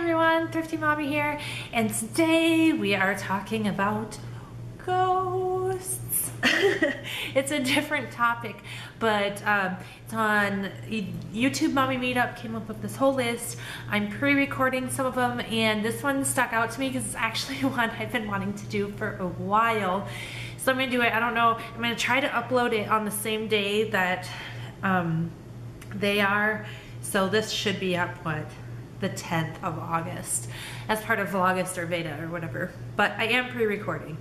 everyone, Thrifty Mommy here, and today we are talking about ghosts. It's a different topic, but it's on YouTube Mommy Meetup, came up with this whole list. I'm pre-recording some of them, and this one stuck out to me because it's actually one I've been wanting to do for a while. So I'm gonna do it, I don't know, I'm gonna try to upload it on the same day that they are. So this should be up, what, the 10th of August as part of VLOGUST or Veda or whatever. But I am pre-recording.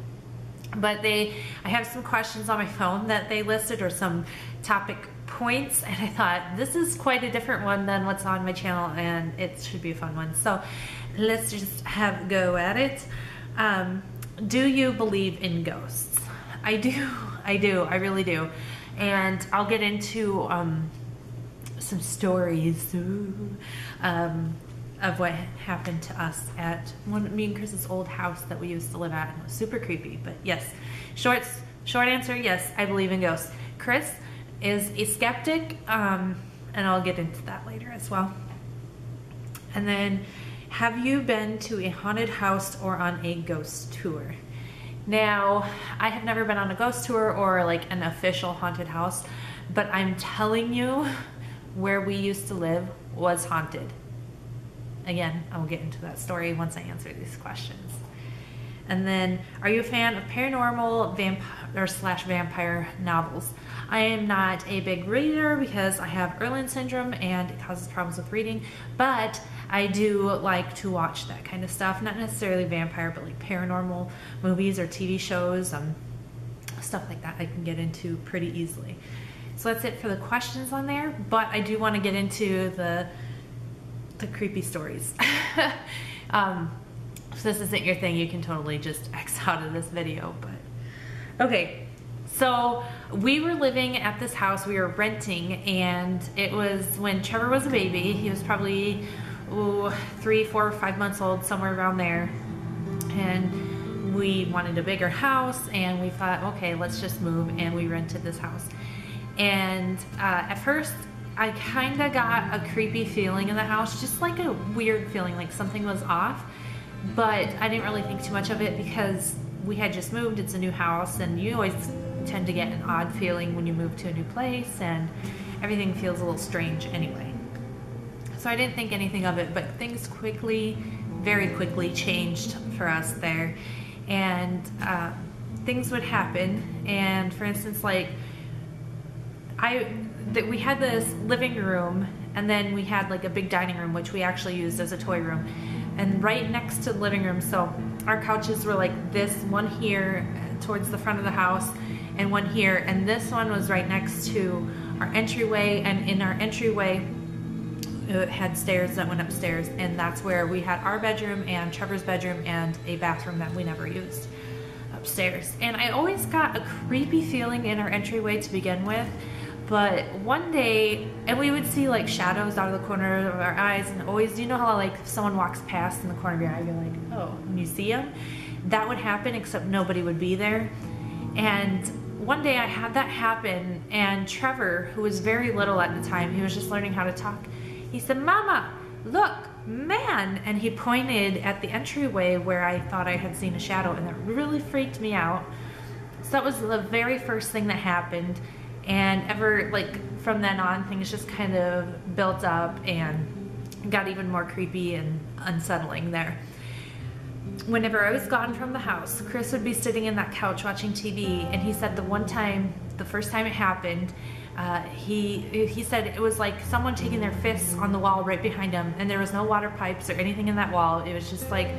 But I have some questions on my phone that they listed, or some topic points, and I thought this is quite a different one than what's on my channel, and it should be a fun one. So let's just have a go at it. Do you believe in ghosts? I do, I really do. And I'll get into some stories of what happened to us at me and Chris's old house that we used to live at. It was super creepy, but yes. Short answer, yes, I believe in ghosts. Chris is a skeptic, and I'll get into that later as well. And then, have you been to a haunted house or on a ghost tour? Now, I have never been on a ghost tour or like an official haunted house, but I'm telling you, where we used to live was haunted. Again, I will get into that story once I answer these questions. And then, are you a fan of paranormal vampire novels? I am not a big reader because I have Erland syndrome and it causes problems with reading, but I do like to watch that kind of stuff. Not necessarily vampire, but like paranormal movies or TV shows, stuff like that I can get into pretty easily. So that's it for the questions on there, but I do want to get into the creepy stories. If this isn't your thing, you can totally just X out of this video, but okay. So we were living at this house, we were renting, and it was when Trevor was a baby. He was probably 3, 4, 5 months old, somewhere around there. And we wanted a bigger house, and we thought, okay, let's just move, and we rented this house. And at first, I kind of got a creepy feeling in the house, just like a weird feeling, like something was off. But I didn't really think too much of it because we had just moved, it's a new house, and you always tend to get an odd feeling when you move to a new place, and everything feels a little strange anyway. So I didn't think anything of it, but things very quickly changed for us there. And things would happen, and for instance, like, we had this living room, and then we had like a big dining room, which we actually used as a toy room. And right next to the living room, so our couches were like this, one here towards the front of the house, and one here, and this one was right next to our entryway, and in our entryway, it had stairs that went upstairs, and that's where we had our bedroom and Trevor's bedroom and a bathroom that we never used upstairs. And I always got a creepy feeling in our entryway to begin with. But one day, and we would see like shadows out of the corner of our eyes, and always, you know how like if someone walks past in the corner of your eye, you're like, oh, and you see them? That would happen, except nobody would be there. And one day I had that happen, and Trevor, who was very little at the time, he was just learning how to talk, he said, "Mama, look, man," and he pointed at the entryway where I thought I had seen a shadow, and that really freaked me out. So that was the very first thing that happened. And from then on, things just kind of built up and got even more creepy and unsettling there. Whenever I was gone from the house, Chris would be sitting in that couch watching TV, and he said the first time it happened, he said it was like someone taking their fists on the wall right behind him, and there was no water pipes or anything in that wall. It was just like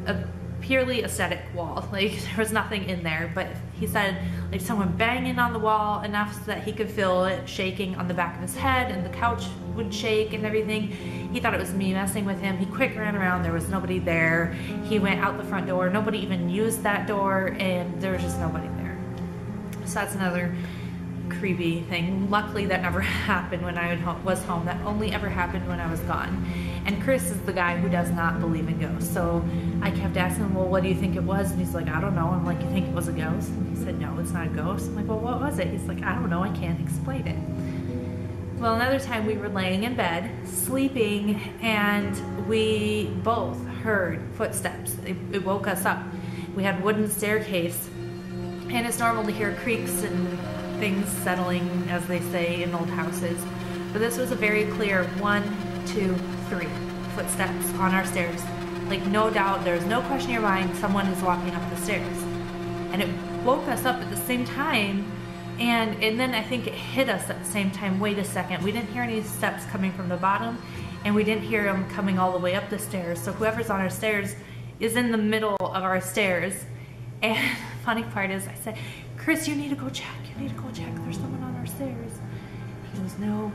a purely aesthetic wall, like there was nothing in there, but he said like someone banging on the wall enough so that he could feel it shaking on the back of his head, and the couch would shake and everything. He thought it was me messing with him. He quick ran around, there was nobody there. He went out the front door, nobody even used that door, and there was just nobody there. So that's another creepy thing. Luckily that never happened when I was home. That only ever happened when I was gone. And Chris is the guy who does not believe in ghosts. So I kept asking him, well, what do you think it was? And he's like, I don't know. I'm like, you think it was a ghost? And he said, no, it's not a ghost. I'm like, well, what was it? He's like, I don't know. I can't explain it. Well, another time we were laying in bed, sleeping, and we both heard footsteps. It woke us up. We had wooden staircase, and it's normal to hear creaks and things settling, as they say in old houses. But this was a very clear 1, 2, 3 footsteps on our stairs. Like, no doubt, there's no question in your mind, someone is walking up the stairs. And it woke us up at the same time, and then I think it hit us at the same time. Wait a second, we didn't hear any steps coming from the bottom, and we didn't hear them coming all the way up the stairs. So whoever's on our stairs is in the middle of our stairs. And the funny part is, I said, Chris, you need to go check. You need to go check. There's someone on our stairs. He goes, no,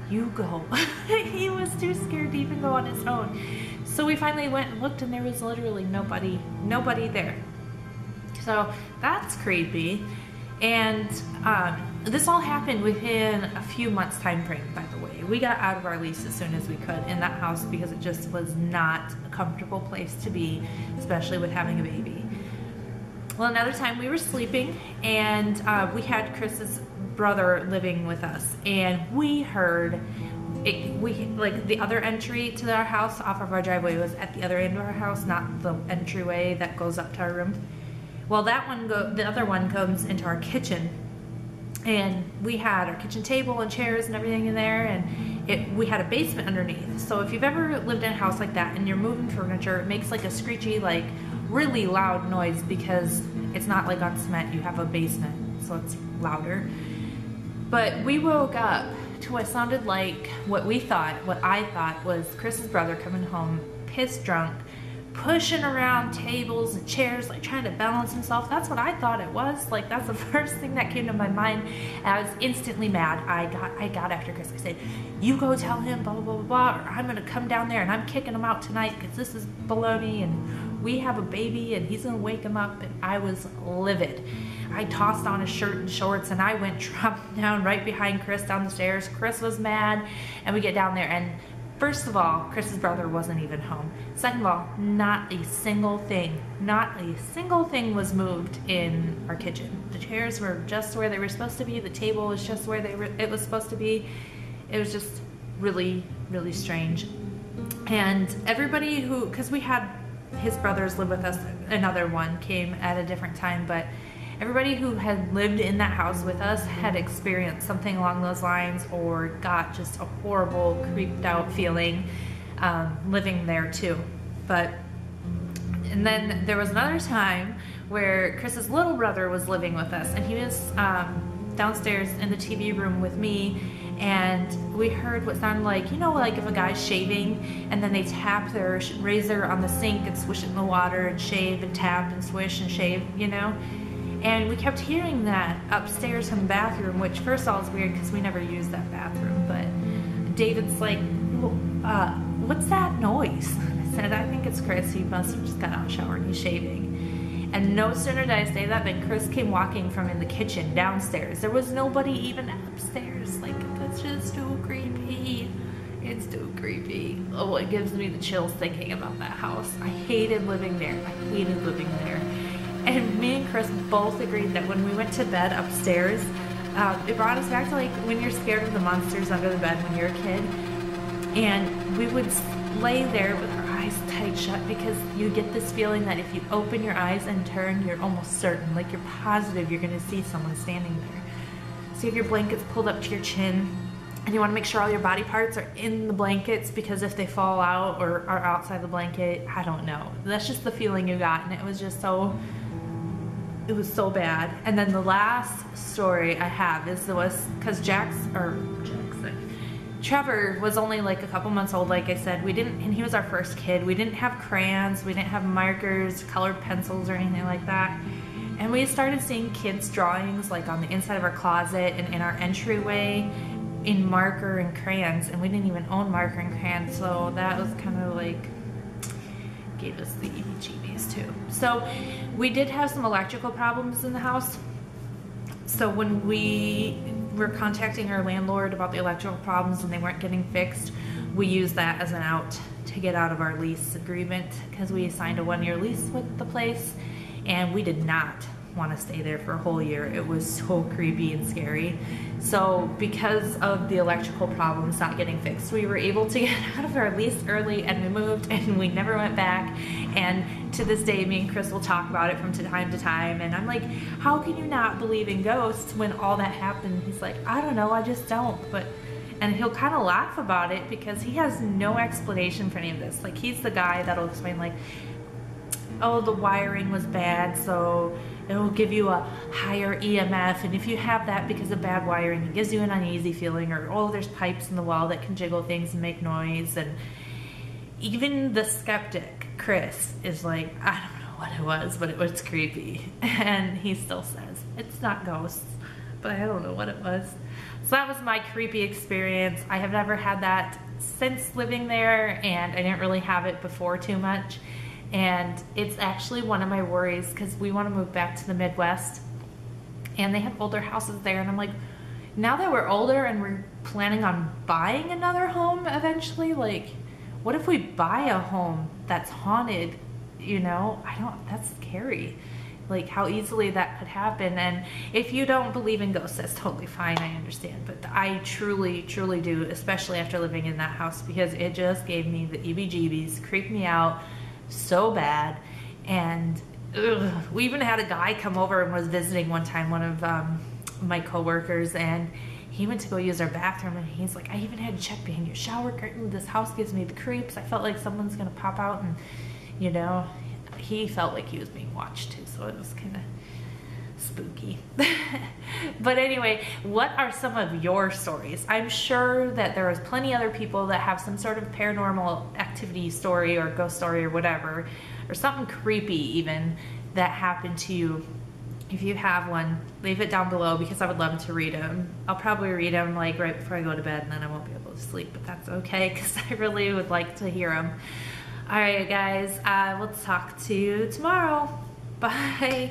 you go. He was too scared to even go on his own. So we finally went and looked, and there was literally nobody there. So that's creepy. And this all happened within a few months time frame, by the way. We got out of our lease as soon as we could in that house because it just was not a comfortable place to be, especially with having a baby. Well, another time we were sleeping, and we had Chris's brother living with us, and we heard like the other entry to our house off of our driveway was at the other end of our house, not the entryway that goes up to our room. Well, the other one comes into our kitchen, and we had our kitchen table and chairs and everything in there, and we had a basement underneath. So if you've ever lived in a house like that and you're moving furniture, it makes like a screechy, like really loud noise because it's not like on cement, you have a basement, so it's louder. But we woke up to what sounded like what I thought was Chris's brother coming home pissed drunk, pushing around tables and chairs, like trying to balance himself. That's what I thought it was. Like, that's the first thing that came to my mind. And I was instantly mad. I got after Chris. I said, you go tell him blah, blah, blah, blah, or I'm gonna come down there and I'm kicking him out tonight because this is baloney and we have a baby and he's gonna wake him up. And I was livid. I tossed on his shirt and shorts and I went dropping down right behind Chris down the stairs. Chris was mad, and we get down there, and first of all, Chris's brother wasn't even home. Second of all, not a single thing was moved in our kitchen. The chairs were just where they were supposed to be. The table was just where it was supposed to be. It was just really, really strange. And everybody because we had his brothers live with us, another one came at a different time, but everybody who had lived in that house with us had experienced something along those lines or got just a horrible, creeped out feeling living there too. And then there was another time where Chris's little brother was living with us, and he was downstairs in the TV room with me, and we heard what sounded like, you know, like if a guy's shaving and then they tap their razor on the sink and swish it in the water and shave and tap and swish and shave, you know? And we kept hearing that upstairs from the bathroom, which first of all is weird because we never used that bathroom. But David's like, what's that noise? I said, I think it's Chris. He must have just got out of the shower and he's shaving. And no sooner did I say that than Chris came walking from in the kitchen downstairs. There was nobody even upstairs. Like, it's just too creepy. It's too creepy. Oh, it gives me the chills thinking about that house. I hated living there. I hated living there. And me and Chris both agreed that when we went to bed upstairs, it brought us back to like when you're scared of the monsters under the bed when you're a kid. And we would lay there with our eyes tight shut because you get this feeling that if you open your eyes and turn, you're almost certain, like you're positive you're gonna see someone standing there. So you have your blankets pulled up to your chin, and you wanna make sure all your body parts are in the blankets because if they fall out or are outside the blanket, I don't know. That's just the feeling you got, and it was just so... It was so bad. And then the last story I have is because Trevor was only like a couple months old, like I said. And he was our first kid. We didn't have crayons, we didn't have markers, colored pencils, or anything like that. And we started seeing kids' drawings like on the inside of our closet and in our entryway in marker and crayons, and we didn't even own marker and crayons, so that was kind of like gave us the heebie-jeebies too. So we did have some electrical problems in the house. So when we were contacting our landlord about the electrical problems and they weren't getting fixed, we used that as an out to get out of our lease agreement because we signed a 1-year lease with the place, and we did not want to stay there for a whole year. It was so creepy and scary. So because of the electrical problems not getting fixed, we were able to get out of our lease early, and we moved, and we never went back. And to this day, me and Chris will talk about it from time to time, and I'm like, how can you not believe in ghosts when all that happened? He's like, I don't know, I just don't. And he'll kind of laugh about it because he has no explanation for any of this. Like, he's the guy that'll explain, like, oh, the wiring was bad, so it'll give you a higher EMF, and if you have that because of bad wiring, it gives you an uneasy feeling, or oh, there's pipes in the wall that can jiggle things and make noise. And even the skeptic, Chris, is like, I don't know what it was, but it was creepy. And he still says, it's not ghosts, but I don't know what it was. So that was my creepy experience. I have never had that since living there, and I didn't really have it before too much. And it's actually one of my worries because we want to move back to the Midwest, and they have older houses there, and I'm like, now that we're older and we're planning on buying another home eventually, like, what if we buy a home that's haunted? You know, that's scary. Like, how easily that could happen. And if you don't believe in ghosts, that's totally fine, I understand. But I truly, truly do, especially after living in that house, because it just gave me the EBGBs, creeped me out so bad. And we even had a guy come over and was visiting one time, one of my coworkers, and he went to go use our bathroom, and he's like, I even had to check behind your shower curtain. This house gives me the creeps. I felt like someone's gonna pop out. And you know, he felt like he was being watched too, so it was kind of spooky. But anyway, what are some of your stories? I'm sure that there is plenty other people that have some sort of paranormal activity story or ghost story or whatever, or something creepy even that happened to you. If you have one, leave it down below because I would love to read them. I'll probably read them like right before I go to bed, and then I won't be able to sleep, but that's okay because I really would like to hear them. All right, guys, we'll talk to you tomorrow. Bye.